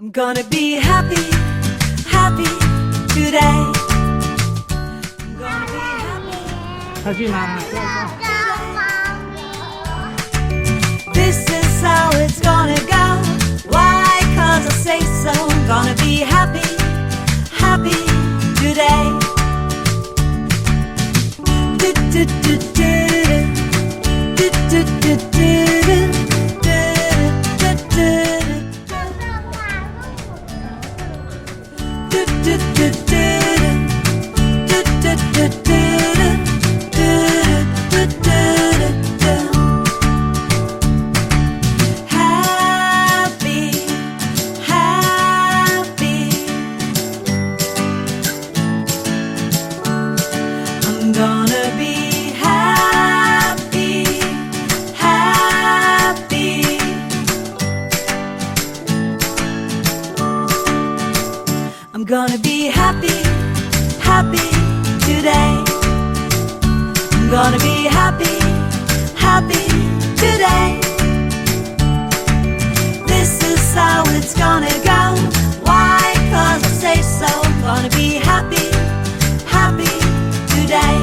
I'm gonna be happy, happy today. I'm gonna be happy. 要去哪？ This is how it's gonna go. Why? 'Cause I say so. I'm gonna be happy, happy today. Do, do, do, do, do, do, do, do, do. I'm gonna be happy, happy today. I'm gonna be happy, happy today. This is how it's gonna go. Why? 'Cause I say so. I'm gonna be happy, happy today.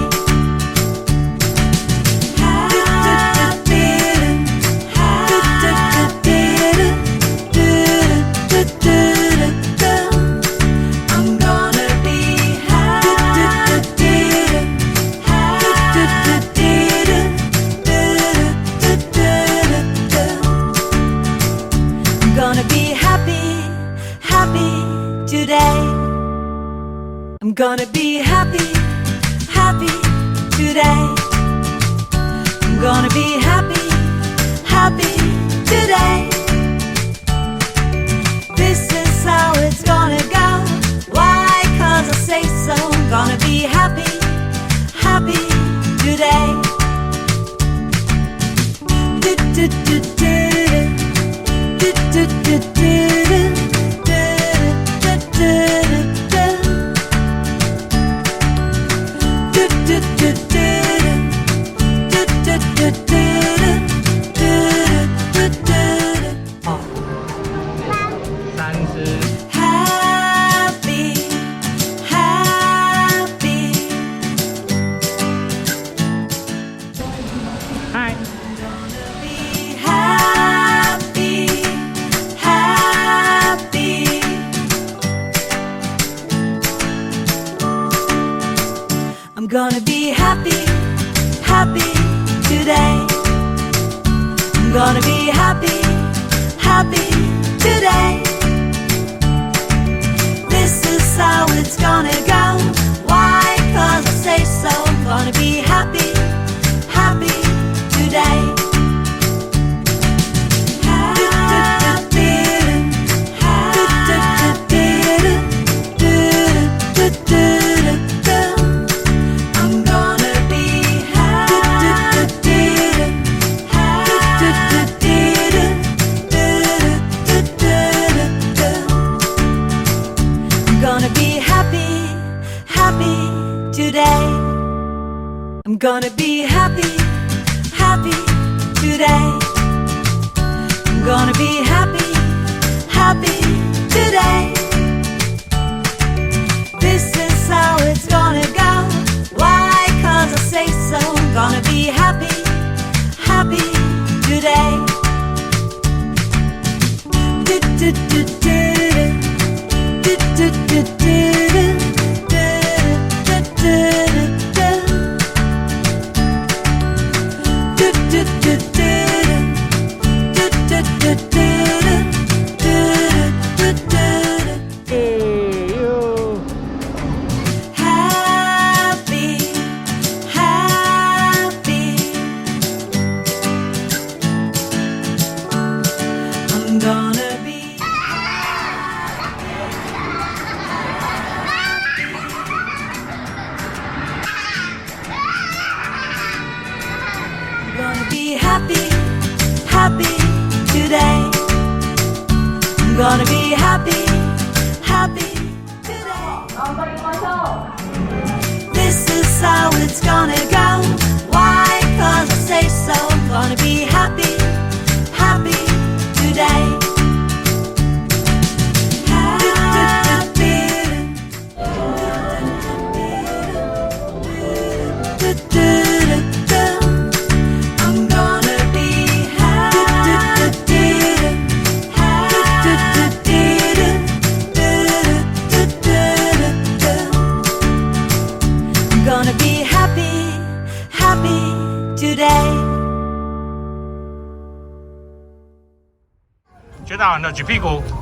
I'm gonna be happy, happy today. I'm gonna be happy, happy today. This is how it's gonna go. Why? 'Cause I say so. I'm gonna be happy, happy today. Do, do, do, do, do, do, do, do, do. I'm gonna be happy, happy today. I'm gonna be happy, happy today. This is how it's gonna go. Why? 'Cause I say so. I'm gonna be happy, happy today. I'm gonna be happy, happy today. I'm gonna be happy, happy today. This is how it's gonna go. Why? 'Cause I say so. I'm gonna be happy, happy today. Do, do, do, do, do, do, do, do. Happy, happy today. I'm gonna be happy, happy today. This is how it's gonna go. Why? 'Cause I say so. I'm gonna be happy, happy today. 个大碗的举屁股。